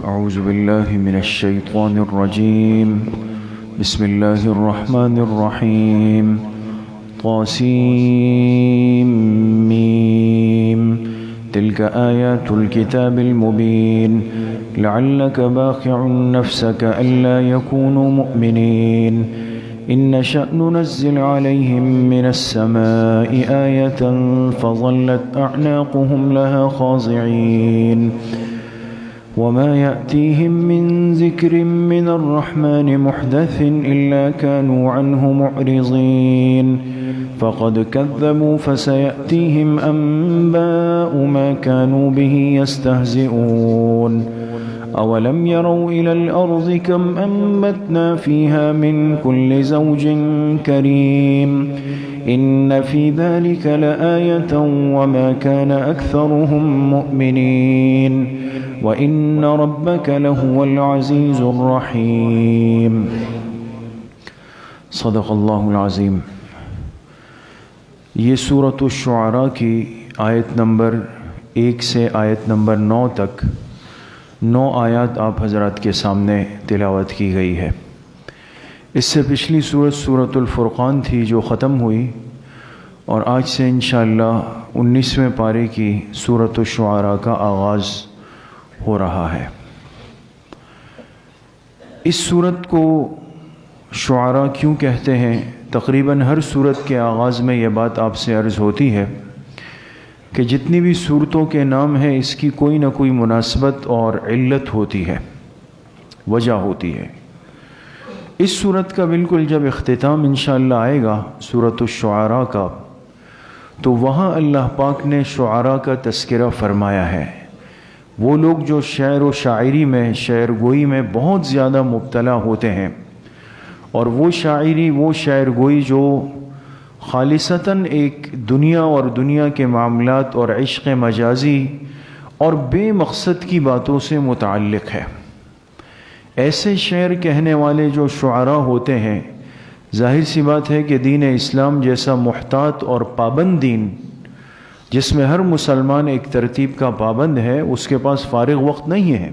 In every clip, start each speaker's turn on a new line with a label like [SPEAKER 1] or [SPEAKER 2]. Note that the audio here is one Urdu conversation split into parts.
[SPEAKER 1] أعوذ بالله من الشيطان الرجيم. بسم الله الرحمن الرحيم. طاسيم تلك آيات الكتاب المبين لعلك باخع نفسك ألا يكونوا مؤمنين إن نشأ ننزل عليهم من السماء آية فظلت أعناقهم لها خاضعين وما يأتيهم من ذكر من الرحمن محدث إلا كانوا عنه معرضين فقد كذبوا فسيأتيهم أنباء ما كانوا به يستهزئون أولم يروا إلى الأرض كم أنبتنا فيها من كل زوج كريم إن في ذلك لآية وما كان أكثرهم مؤمنين وإن ربك لهو العزيز الرحيم. صدق اللہ العظیم. یہ سورۃ الشعراء کی آیت نمبر 1 سے آیت نمبر 9 تک 9 آیات آپ حضرات کے سامنے تلاوت کی گئی ہے. اس سے پچھلی سورۃ الفرقان تھی جو ختم ہوئی، اور آج سے انشاءاللہ 19ویں پارے کی سورۃ الشعراء کا آغاز ہو رہا ہے. اس سورت کو شعراء کیوں کہتے ہیں؟ تقریباً ہر سورت کے آغاز میں یہ بات آپ سے عرض ہوتی ہے کہ جتنی بھی سورتوں کے نام ہیں اس کی کوئی نہ کوئی مناسبت اور علت ہوتی ہے، وجہ ہوتی ہے. اس سورت کا بالکل جب اختتام انشاءاللہ آئے گا سورۃ الشعراء کا، تو وہاں اللہ پاک نے شعراء کا تذکرہ فرمایا ہے. وہ لوگ جو شعر و شاعری میں، شعر گوئی میں بہت زیادہ مبتلا ہوتے ہیں، اور وہ شاعری، وہ شعر گوئی جو خالصتاً ایک دنیا اور دنیا کے معاملات اور عشق مجازی اور بے مقصد کی باتوں سے متعلق ہے. ایسے شعر کہنے والے جو شعراء ہوتے ہیں، ظاہر سی بات ہے کہ دین اسلام جیسا محتاط اور پابند دین، جس میں ہر مسلمان ایک ترتیب کا پابند ہے، اس کے پاس فارغ وقت نہیں ہے،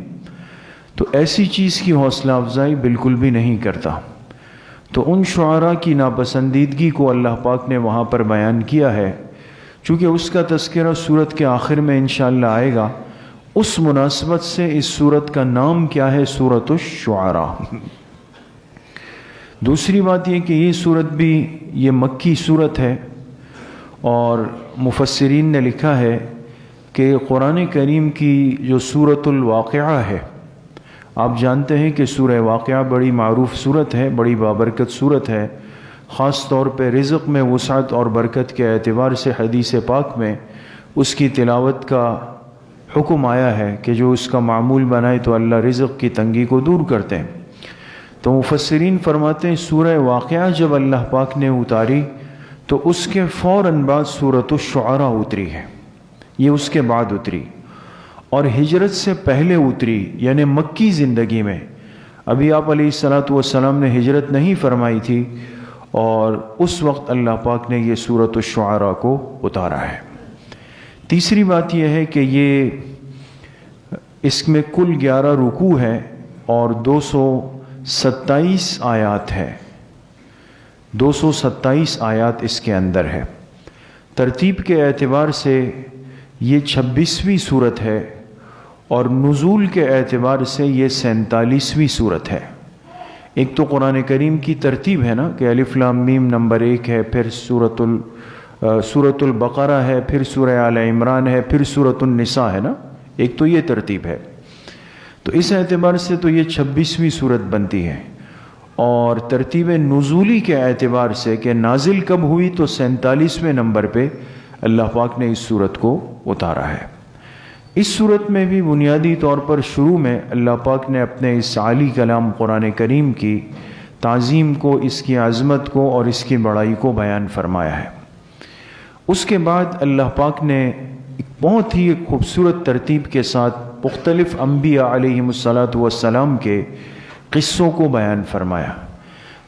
[SPEAKER 1] تو ایسی چیز کی حوصلہ افزائی بالکل بھی نہیں کرتا. تو ان شعراء کی ناپسندیدگی کو اللہ پاک نے وہاں پر بیان کیا ہے. چونکہ اس کا تذکرہ سورت کے آخر میں انشاءاللہ آئے گا، اس مناسبت سے اس سورت کا نام کیا ہے؟ سورۃ الشعراء. دوسری بات یہ کہ یہ سورت بھی یہ مکی سورت ہے، اور مفسرین نے لکھا ہے کہ قرآن کریم کی جو سورۃ الواقعہ ہے، آپ جانتے ہیں کہ سورہ واقعہ بڑی معروف صورت ہے، بڑی بابرکت صورت ہے. خاص طور پہ رزق میں وسعت اور برکت کے اعتبار سے حدیث پاک میں اس کی تلاوت کا حکم آیا ہے کہ جو اس کا معمول بنائے تو اللہ رزق کی تنگی کو دور کرتے ہیں. تو مفسرین فرماتے ہیں سورہ واقعہ جب اللہ پاک نے اتاری تو اس کے فوراً بعد سورۃ الشعراء اتری ہے. یہ اس کے بعد اتری، اور ہجرت سے پہلے اتری، یعنی مکی زندگی میں. ابھی آپ علیہ الصلاۃ والسلام نے ہجرت نہیں فرمائی تھی، اور اس وقت اللہ پاک نے یہ سورۃ الشعراء کو اتارا ہے. تیسری بات یہ ہے کہ یہ اس میں کل 11 رکوع ہے اور 227 آیات ہے. 227 آیات اس کے اندر ہے. ترتیب کے اعتبار سے یہ 26ویں صورت ہے، اور نزول کے اعتبار سے یہ 47ویں صورت ہے. ایک تو قرآن کریم کی ترتیب ہے نا کہ الف لام میم نمبر 1 ہے، پھر سورۃ البقرہ ہے، پھر سورہ آل عمران ہے، پھر سورۃ النساء ہے نا. ایک تو یہ ترتیب ہے، تو اس اعتبار سے تو یہ 26ویں صورت بنتی ہے. اور ترتیب نزولی کے اعتبار سے کہ نازل کب ہوئی تو 47ویں نمبر پہ اللہ پاک نے اس صورت کو اتارا ہے. اس صورت میں بھی بنیادی طور پر شروع میں اللہ پاک نے اپنے اس عالی کلام قرآن کریم کی تعظیم کو، اس کی عظمت کو اور اس کی بڑائی کو بیان فرمایا ہے. اس کے بعد اللہ پاک نے ایک بہت ہی خوبصورت ترتیب کے ساتھ مختلف انبیاء علیہم الصلاۃ والسلام کے قصوں کو بیان فرمایا.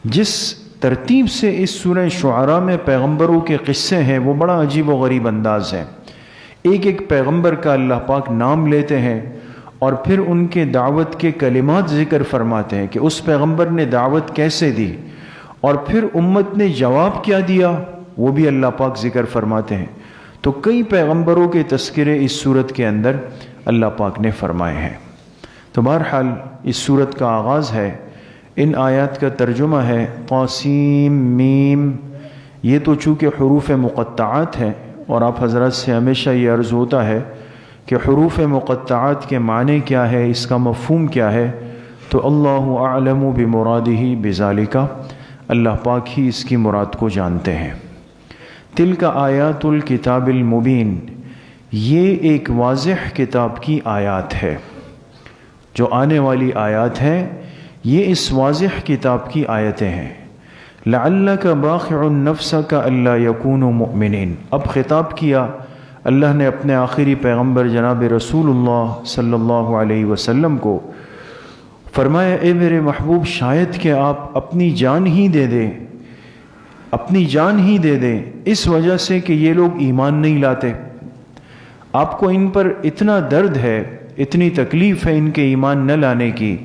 [SPEAKER 1] جس ترتیب سے اس سورہ شعراء میں پیغمبروں کے قصے ہیں وہ بڑا عجیب و غریب انداز ہے. ایک ایک پیغمبر کا اللہ پاک نام لیتے ہیں اور پھر ان کے دعوت کے کلمات ذکر فرماتے ہیں کہ اس پیغمبر نے دعوت کیسے دی اور پھر امت نے جواب کیا دیا، وہ بھی اللہ پاک ذکر فرماتے ہیں۔ تو کئی پیغمبروں کے تذکرے اس سورت کے اندر اللہ پاک نے فرمائے ہیں۔ تو بہرحال اس سورت کا آغاز ہے، ان آیات کا ترجمہ ہے قاسیم میم۔ یہ تو چونکہ حروف مقطعات ہیں، اور آپ حضرات سے ہمیشہ یہ عرض ہوتا ہے کہ حروف مقطعات کے معنی کیا ہے، اس کا مفہوم کیا ہے، تو اللہ اعلم بمرادہ بذالک، اللہ پاک ہی اس کی مراد کو جانتے ہیں۔ تلک آیات الکتاب المبین، یہ ایک واضح کتاب کی آیات ہے، جو آنے والی آیات ہیں یہ اس واضح کتاب کی آیتیں ہیں۔ لعلک باخع نفسک الا یکونوا مؤمنین، اب خطاب کیا اللہ نے اپنے آخری پیغمبر جناب رسول اللہ صلی اللہ علیہ وسلم کو، فرمایا اے میرے محبوب شاید کہ آپ اپنی جان ہی دے دیں، اپنی جان ہی دے دیں اس وجہ سے کہ یہ لوگ ایمان نہیں لاتے۔ آپ کو ان پر اتنا درد ہے، اتنی تکلیف ہے ان کے ایمان نہ لانے کی،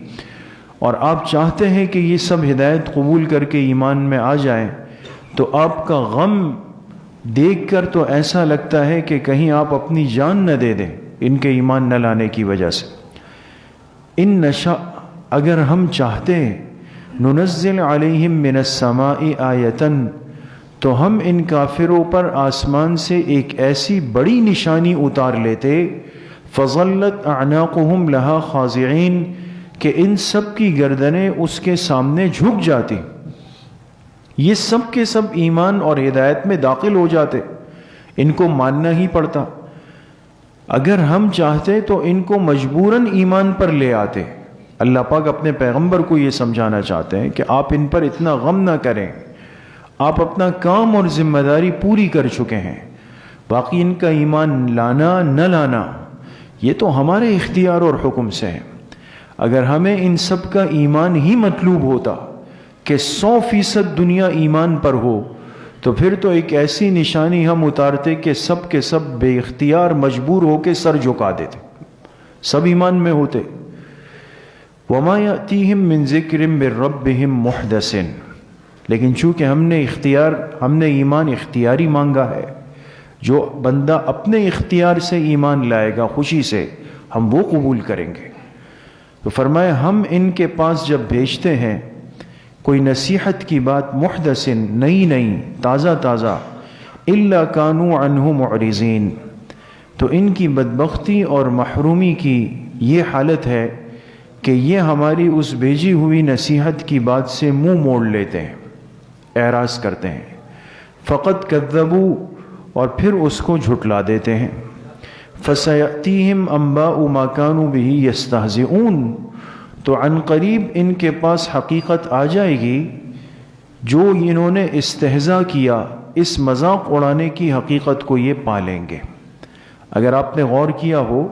[SPEAKER 1] اور آپ چاہتے ہیں کہ یہ سب ہدایت قبول کر کے ایمان میں آ جائیں، تو آپ کا غم دیکھ کر تو ایسا لگتا ہے کہ کہیں آپ اپنی جان نہ دے دیں ان کے ایمان نہ لانے کی وجہ سے۔ ان نشاء، اگر ہم چاہتے، ننزل علیہم من السماء آیتن، تو ہم ان کافروں پر آسمان سے ایک ایسی بڑی نشانی اتار لیتے، فظلت اعناقہم لہا خاضعین، کہ ان سب کی گردنیں اس کے سامنے جھک جاتی، یہ سب کے سب ایمان اور ہدایت میں داخل ہو جاتے، ان کو ماننا ہی پڑتا۔ اگر ہم چاہتے تو ان کو مجبوراً ایمان پر لے آتے۔ اللہ پاک اپنے پیغمبر کو یہ سمجھانا چاہتے ہیں کہ آپ ان پر اتنا غم نہ کریں، آپ اپنا کام اور ذمہ داری پوری کر چکے ہیں، باقی ان کا ایمان لانا نہ لانا یہ تو ہمارے اختیار اور حکم سے ہے۔ اگر ہمیں ان سب کا ایمان ہی مطلوب ہوتا کہ 100% دنیا ایمان پر ہو، تو پھر تو ایک ایسی نشانی ہم اتارتے کہ سب کے سب بے اختیار مجبور ہو کے سر جھکا دیتے، سب ایمان میں ہوتے۔ وَمَا يَأْتِيهِم مِّن ذِكْرٍ مِّن رَّبِّهِم مُحْدَثٍ، لیکن چونکہ ہم نے ایمان اختیاری مانگا ہے، جو بندہ اپنے اختیار سے ایمان لائے گا خوشی سے، ہم وہ قبول کریں گے۔ تو فرمایا ہم ان کے پاس جب بھیجتے ہیں کوئی نصیحت کی بات، محدث، نئی تازہ تازہ، الا کانوا عنہ معرضین، تو ان کی بدبختی اور محرومی کی یہ حالت ہے کہ یہ ہماری اس بھیجی ہوئی نصیحت کی بات سے منہ موڑ لیتے ہیں، اعراض کرتے ہیں۔ فقط کذبوا، اور پھر اس کو جھٹلا دیتے ہیں۔ فَسَيَأْتِيهِمْ أَنْبَاءُ مَا كَانُوا بِهِ يَسْتَهْزِئُونَ، تو عن قریب ان کے پاس حقیقت آ جائے گی جو انہوں نے استہزاء کیا، اس مذاق اڑانے کی حقیقت کو یہ پا لیں گے۔ اگر آپ نے غور کیا ہو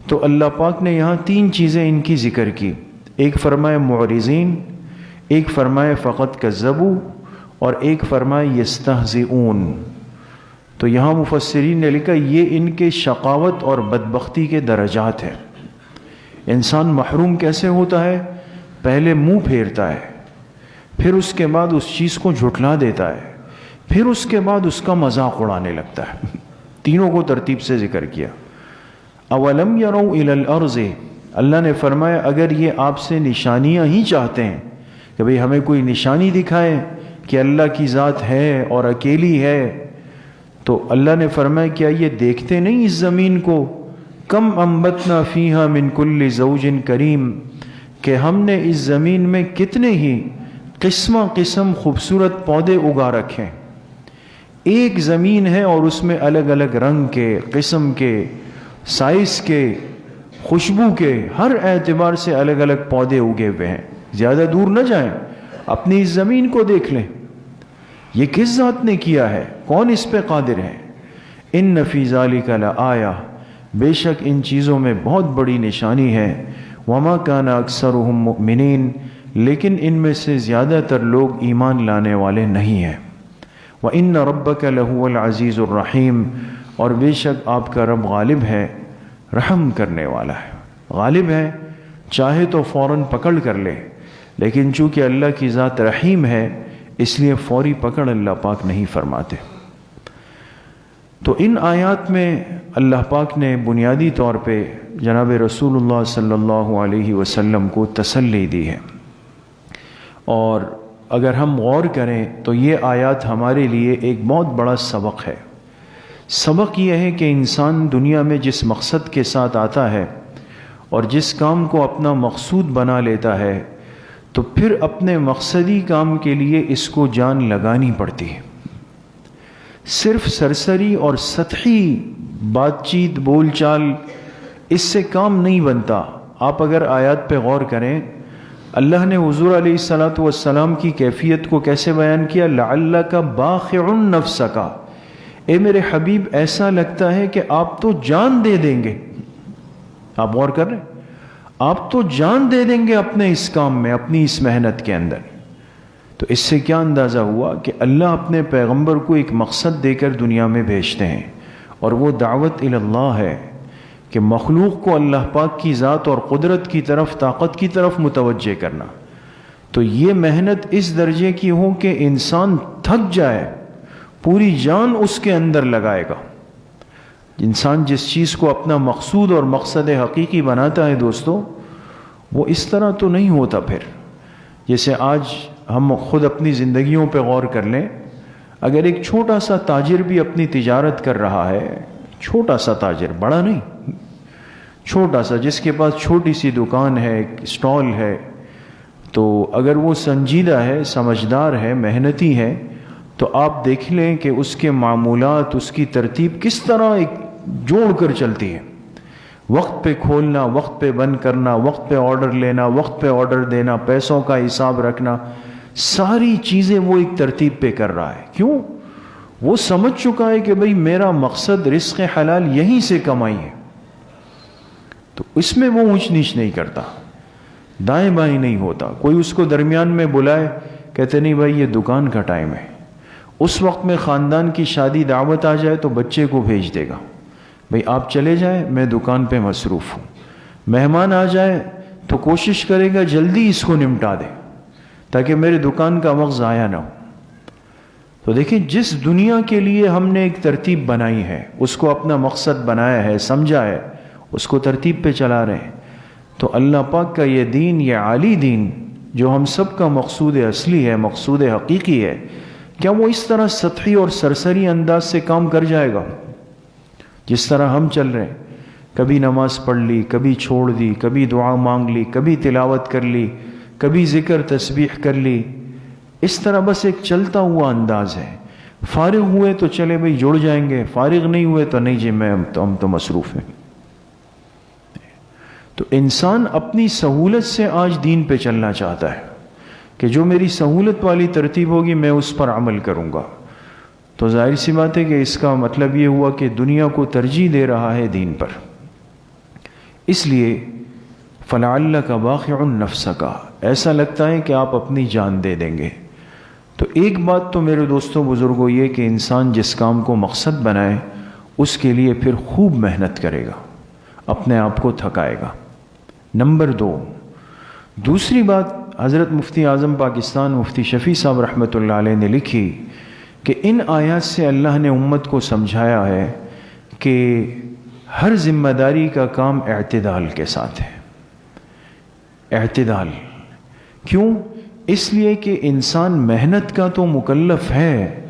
[SPEAKER 1] تو اللہ پاک نے یہاں 3 چیزیں ان کی ذکر کی، ایک فرمائے معرضین، ایک فرمائے فقط کذبوا، اور ایک فرمائے یستہزئون۔ تو یہاں مفسرین نے لکھا یہ ان کے شقاوت اور بدبختی کے درجات ہیں۔ انسان محروم کیسے ہوتا ہے؟ پہلے منہ پھیرتا ہے، پھر اس کے بعد اس چیز کو جھٹلا دیتا ہے، پھر اس کے بعد اس کا مذاق اڑانے لگتا ہے۔ تینوں کو ترتیب سے ذکر کیا۔ اولم یروا الی الارض، اللہ نے فرمایا اگر یہ آپ سے نشانیاں ہی چاہتے ہیں کہ بھئی ہمیں کوئی نشانی دکھائے کہ اللہ کی ذات ہے اور اکیلی ہے، تو اللہ نے فرمایا کیا یہ دیکھتے نہیں اس زمین کو؟ کم انبتنا فیہا من کل زوج کریم، کہ ہم نے اس زمین میں کتنے ہی قسم خوبصورت پودے اگا رکھے۔ ایک زمین ہے اور اس میں الگ الگ رنگ کے، قسم کے، سائز کے، خوشبو کے، ہر اعتبار سے الگ الگ پودے اگے ہوئے ہیں۔ زیادہ دور نہ جائیں، اپنی اس زمین کو دیکھ لیں، یہ کس ذات نے کیا ہے، کون اس پہ قادر ہے۔ ان فی ذلک لآیہ، بے شک ان چیزوں میں بہت بڑی نشانی ہے۔ وما کان اکثرهم مؤمنین، لیکن ان میں سے زیادہ تر لوگ ایمان لانے والے نہیں ہیں۔ وان ربک لہو العزیز الرحیم، اور بے شک آپ کا رب غالب ہے، رحم کرنے والا ہے۔ غالب ہے، چاہے تو فوراً پکڑ کر لے، لیکن چونکہ اللہ کی ذات رحیم ہے اس لیے فوری پکڑ اللہ پاک نہیں فرماتے۔ تو ان آیات میں اللہ پاک نے بنیادی طور پہ جناب رسول اللہ صلی اللہ علیہ وسلم کو تسلی دی ہے، اور اگر ہم غور کریں تو یہ آیات ہمارے لیے ایک بہت بڑا سبق ہے۔ سبق یہ ہے کہ انسان دنیا میں جس مقصد کے ساتھ آتا ہے اور جس کام کو اپنا مقصود بنا لیتا ہے تو پھر اپنے مقصدی کام کے لیے اس کو جان لگانی پڑتی ہے۔ صرف سرسری اور سطحی بات چیت بول چال اس سے کام نہیں بنتا۔ آپ اگر آیات پہ غور کریں، اللہ نے حضور علیہ الصلاۃ والسلام کی کیفیت کو کیسے بیان کیا؟ لعلک باخع نفسک، اے میرے حبیب ایسا لگتا ہے کہ آپ تو جان دے دیں گے۔ آپ غور کر رہے ہیں، آپ تو جان دے دیں گے اپنے اس کام میں، اپنی اس محنت کے اندر۔ تو اس سے کیا اندازہ ہوا کہ اللہ اپنے پیغمبر کو ایک مقصد دے کر دنیا میں بھیجتے ہیں، اور وہ دعوت الی اللہ ہے کہ مخلوق کو اللہ پاک کی ذات اور قدرت کی طرف، طاقت کی طرف متوجہ کرنا۔ تو یہ محنت اس درجے کی ہو کہ انسان تھک جائے، پوری جان اس کے اندر لگائے گا۔ انسان جس چیز کو اپنا مقصود اور مقصد حقیقی بناتا ہے دوستو، وہ اس طرح تو نہیں ہوتا۔ پھر جیسے آج ہم خود اپنی زندگیوں پہ غور کر لیں، اگر ایک چھوٹا سا تاجر بھی اپنی تجارت کر رہا ہے، چھوٹا سا تاجر، بڑا نہیں، چھوٹا سا، جس کے پاس چھوٹی سی دکان ہے، ایک اسٹال ہے، تو اگر وہ سنجیدہ ہے، سمجھدار ہے، محنتی ہے، تو آپ دیکھ لیں کہ اس کے معمولات، اس کی ترتیب کس طرح ایک جوڑ کر چلتی ہے۔ وقت پہ کھولنا، وقت پہ بند کرنا، وقت پہ آرڈر لینا، وقت پہ آرڈر دینا، پیسوں کا حساب رکھنا، ساری چیزیں وہ ایک ترتیب پہ کر رہا ہے۔ کیوں؟ وہ سمجھ چکا ہے کہ بھئی میرا مقصد رزق حلال یہیں سے کمائی ہے، تو اس میں وہ اونچ نیچ نہیں کرتا، دائیں بائیں نہیں ہوتا۔ کوئی اس کو درمیان میں بلائے، کہتے نہیں بھائی یہ دکان کا ٹائم ہے۔ اس وقت میں خاندان کی شادی دعوت آ جائے تو بچے کو بھیج دے گا، بھئی آپ چلے جائیں، میں دکان پہ مصروف ہوں۔ مہمان آ جائے تو کوشش کرے گا جلدی اس کو نمٹا دے تاکہ میرے دکان کا وقت ضائع نہ ہو۔ تو دیکھیں، جس دنیا کے لیے ہم نے ایک ترتیب بنائی ہے، اس کو اپنا مقصد بنایا ہے، سمجھا ہے، اس کو ترتیب پہ چلا رہے ہیں۔ تو اللہ پاک کا یہ دین، یہ عالی دین جو ہم سب کا مقصود اصلی ہے، مقصود حقیقی ہے، کیا وہ اس طرح سطحی اور سرسری انداز سے کام کر جائے گا؟ جس طرح ہم چل رہے ہیں، کبھی نماز پڑھ لی، کبھی چھوڑ دی، کبھی دعا مانگ لی، کبھی تلاوت کر لی، کبھی ذکر تسبیح کر لی، اس طرح بس ایک چلتا ہوا انداز ہے۔ فارغ ہوئے تو چلے بھئی جڑ جائیں گے، فارغ نہیں ہوئے تو نہیں جی ہم تو مصروف ہیں۔ تو انسان اپنی سہولت سے آج دین پہ چلنا چاہتا ہے کہ جو میری سہولت والی ترتیب ہوگی میں اس پر عمل کروں گا۔ تو ظاہر سی بات ہے کہ اس کا مطلب یہ ہوا کہ دنیا کو ترجیح دے رہا ہے دین پر۔ اس لیے فَلَعَلَّكَ بَاخِعٌ نَفْسَكَ، ایسا لگتا ہے کہ آپ اپنی جان دے دیں گے۔ تو ایک بات تو میرے دوستوں بزرگوں یہ کہ انسان جس کام کو مقصد بنائے اس کے لیے پھر خوب محنت کرے گا، اپنے آپ کو تھکائے گا۔ نمبر 2، دوسری بات حضرت مفتی اعظم پاکستان مفتی شفیع صاحب رحمۃ اللہ علیہ نے لکھی کہ ان آیات سے اللہ نے امت کو سمجھایا ہے کہ ہر ذمہ داری کا کام اعتدال کے ساتھ ہے۔ اعتدال کیوں؟ اس لیے کہ انسان محنت کا تو مکلف ہے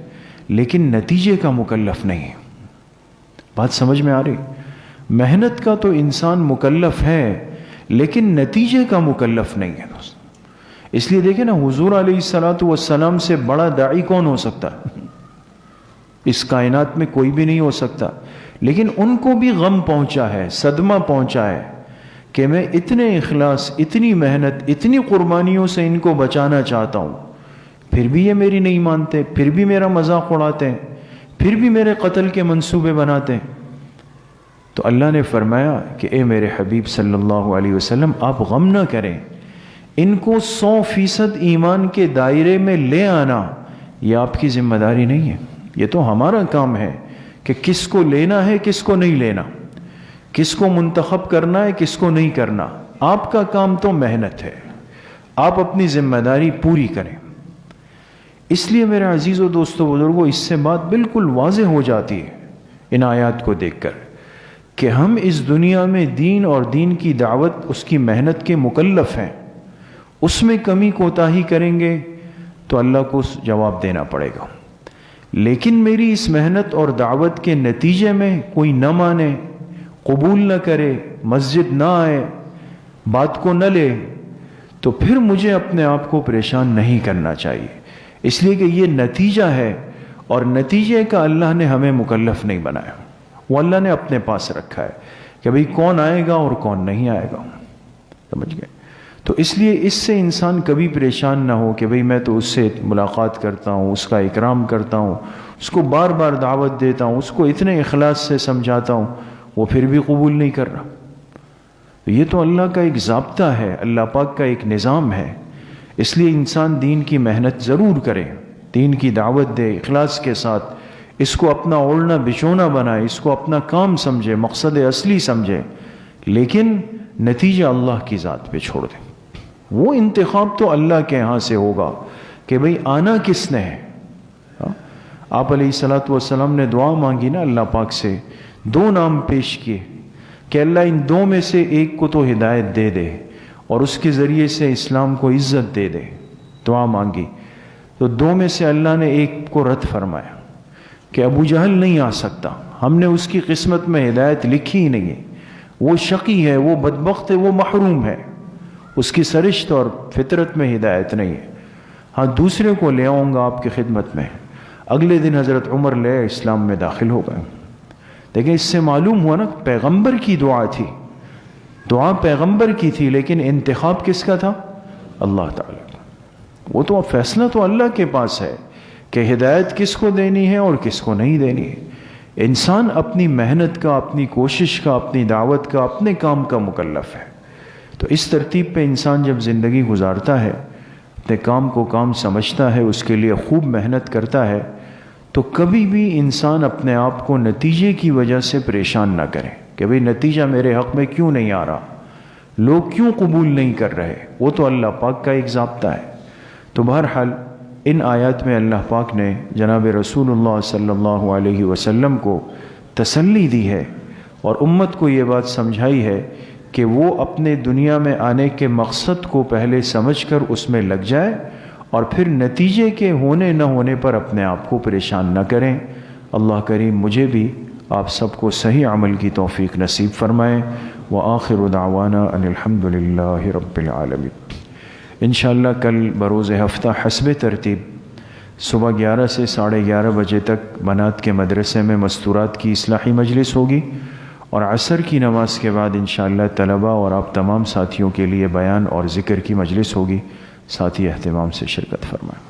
[SPEAKER 1] لیکن نتیجے کا مکلف نہیں ہے۔ بات سمجھ میں آ رہی؟ محنت کا تو انسان مکلف ہے لیکن نتیجے کا مکلف نہیں ہے دوست۔ اس لیے دیکھیں نا، حضور علیہ الصلاۃ والسلام سے بڑا داعی کون ہو سکتا ہے؟ اس کائنات میں کوئی بھی نہیں ہو سکتا، لیکن ان کو بھی غم پہنچا ہے، صدمہ پہنچا ہے کہ میں اتنے اخلاص، اتنی محنت، اتنی قربانیوں سے ان کو بچانا چاہتا ہوں، پھر بھی یہ میری نہیں مانتے، پھر بھی میرا مذاق اڑاتے ہیں، پھر بھی میرے قتل کے منصوبے بناتے ہیں۔ تو اللہ نے فرمایا کہ اے میرے حبیب صلی اللہ علیہ وسلم، آپ غم نہ کریں، ان کو 100% ایمان کے دائرے میں لے آنا یہ آپ کی ذمہ داری نہیں ہے، یہ تو ہمارا کام ہے کہ کس کو لینا ہے کس کو نہیں لینا۔ کس کو منتخب کرنا ہے کس کو نہیں کرنا، آپ کا کام تو محنت ہے، آپ اپنی ذمہ داری پوری کریں۔ اس لیے میرے عزیز و دوستو بزرگوں، اس سے بات بالکل واضح ہو جاتی ہے ان آیات کو دیکھ کر کہ ہم اس دنیا میں دین اور دین کی دعوت اس کی محنت کے مکلف ہیں۔ اس میں کمی کوتاہی کریں گے تو اللہ کو جواب دینا پڑے گا، لیکن میری اس محنت اور دعوت کے نتیجے میں کوئی نہ مانے، قبول نہ کرے، مسجد نہ آئے، بات کو نہ لے، تو پھر مجھے اپنے آپ کو پریشان نہیں کرنا چاہیے، اس لیے کہ یہ نتیجہ ہے، اور نتیجے کا اللہ نے ہمیں مکلف نہیں بنایا، وہ اللہ نے اپنے پاس رکھا ہے کہ بھئی کون آئے گا اور کون نہیں آئے گا، سمجھ گئے؟ تو اس لیے اس سے انسان کبھی پریشان نہ ہو کہ بھئی میں تو اس سے ملاقات کرتا ہوں، اس کا اکرام کرتا ہوں، اس کو بار بار دعوت دیتا ہوں، اس کو اتنے اخلاص سے سمجھاتا ہوں، وہ پھر بھی قبول نہیں کر رہا۔ یہ تو اللہ کا ایک ضابطہ ہے، اللہ پاک کا ایک نظام ہے، اس لیے انسان دین کی محنت ضرور کرے، دین کی دعوت دے اخلاص کے ساتھ، اس کو اپنا اوڑھنا بچھونا بنائے، اس کو اپنا کام سمجھے، مقصد اصلی سمجھے، لیکن نتیجہ اللہ کی ذات پہ چھوڑ دے۔ وہ انتخاب تو اللہ کے ہاں سے ہوگا کہ بھئی آنا کس نے ہے۔ آپ علیہ الصلوۃ والسلام نے دعا مانگی نا اللہ پاک سے، دو نام پیش کیے کہ اللہ ان دو میں سے ایک کو تو ہدایت دے دے اور اس کے ذریعے سے اسلام کو عزت دے دے، دعا مانگی تو دو میں سے اللہ نے ایک کو رد فرمایا کہ ابو جہل نہیں آ سکتا، ہم نے اس کی قسمت میں ہدایت لکھی ہی نہیں ہے، وہ شقی ہے، وہ بدبخت ہے، وہ محروم ہے، اس کی سرشت اور فطرت میں ہدایت نہیں ہے۔ ہاں دوسرے کو لے آؤں گا آپ کی خدمت میں۔ اگلے دن حضرت عمر لے اسلام میں داخل ہو گئے۔ دیکھیں اس سے معلوم ہوا نا پیغمبر کی دعا تھی، دعا پیغمبر کی تھی، لیکن انتخاب کس کا تھا؟ اللہ تعالیٰ کا۔ وہ تو فیصلہ تو اللہ کے پاس ہے کہ ہدایت کس کو دینی ہے اور کس کو نہیں دینی ہے۔ انسان اپنی محنت کا، اپنی کوشش کا، اپنی دعوت کا، اپنے کام کا مکلف ہے۔ تو اس ترتیب پہ انسان جب زندگی گزارتا ہے، اپنے کام کو کام سمجھتا ہے، اس کے لیے خوب محنت کرتا ہے، تو کبھی بھی انسان اپنے آپ کو نتیجے کی وجہ سے پریشان نہ کرے کہ بھئی نتیجہ میرے حق میں کیوں نہیں آ رہا، لوگ کیوں قبول نہیں کر رہے، وہ تو اللہ پاک کا ایک ضابطہ ہے۔ تو بہرحال ان آیات میں اللہ پاک نے جناب رسول اللہ صلی اللہ علیہ وسلم کو تسلی دی ہے اور امت کو یہ بات سمجھائی ہے کہ وہ اپنے دنیا میں آنے کے مقصد کو پہلے سمجھ کر اس میں لگ جائے اور پھر نتیجے کے ہونے نہ ہونے پر اپنے آپ کو پریشان نہ کریں۔ اللہ کریم مجھے بھی آپ سب کو صحیح عمل کی توفیق نصیب فرمائے۔ وآخر دعوانا ان الحمد للہ رب العالمین۔ انشاءاللہ کل بروز ہفتہ حسب ترتیب صبح 11 سے 11:30 بجے تک بنات کے مدرسے میں مستورات کی اصلاحی مجلس ہوگی، اور عصر کی نماز کے بعد انشاءاللہ طلبہ اور آپ تمام ساتھیوں کے لیے بیان اور ذکر کی مجلس ہوگی، ساتھی اہتمام سے شرکت فرمائیں۔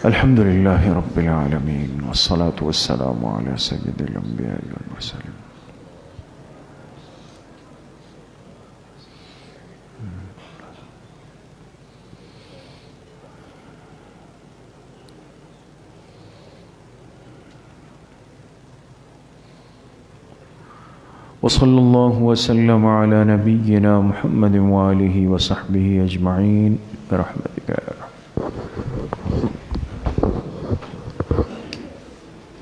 [SPEAKER 1] الحمدللہ رب العالمین والصلاة والسلام علی سید الانبیاء والمرسلین۔ وصلی اللہ وسلم علی نبینا محمد وآلہ وصحبہ اجمعین برحمتک۔